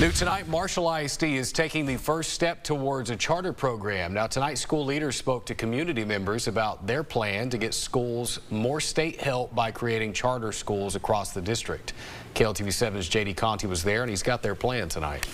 New tonight, Marshall ISD is taking the first step towards a charter program. Now tonight, school leaders spoke to community members about their plan to get schools more state help by creating charter schools across the district. KLTV7's JD Conti was there and he's got their plan tonight.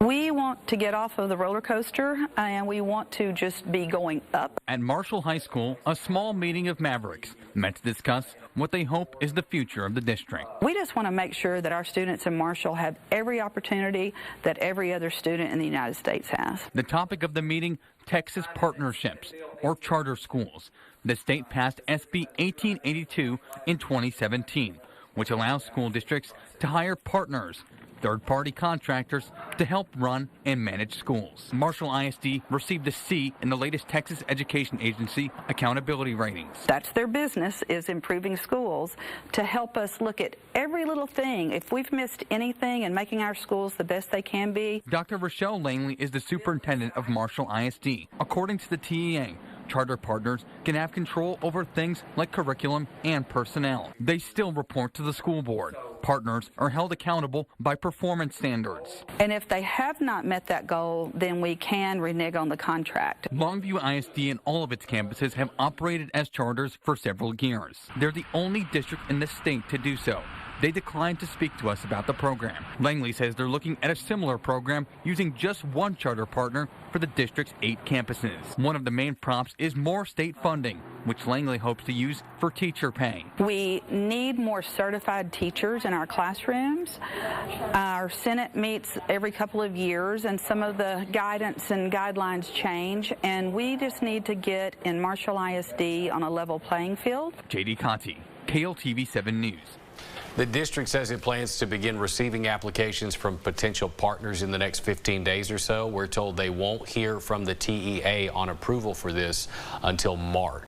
We want to get off of the roller coaster and we want to just be going up. At Marshall High School, a small meeting of Mavericks met to discuss what they hope is the future of the district. We just want to make sure that our students in Marshall have every opportunity that every other student in the United States has. The topic of the meeting, Texas partnerships or charter schools. The state passed SB 1882 in 2017, which allows school districts to hire partners, third-party contractors, to help run and manage schools. Marshall ISD received a C in the latest Texas Education Agency accountability ratings. That's their business, is improving schools, to help us look at every little thing. If we've missed anything and making our schools the best they can be. Dr. Rochelle Langley is the superintendent of Marshall ISD. According to the TEA, charter partners can have control over things like curriculum and personnel. They still report to the school board. Partners are held accountable by performance standards. And if they have not met that goal, then we can renege on the contract. Longview ISD and all of its campuses have operated as charters for several years. They're the only district in the state to do so. They declined to speak to us about the program. Langley says they're looking at a similar program using just one charter partner for the district's 8 campuses. One of the main props is more state funding, which Langley hopes to use for teacher pay. We need more certified teachers in our classrooms. Our Senate meets every couple of years and some of the guidance and guidelines change, and we just need to get in Marshall ISD on a level playing field. JD Conti, KLTV 7 News. The district says it plans to begin receiving applications from potential partners in the next 15 days or so. We're told they won't hear from the TEA on approval for this until March.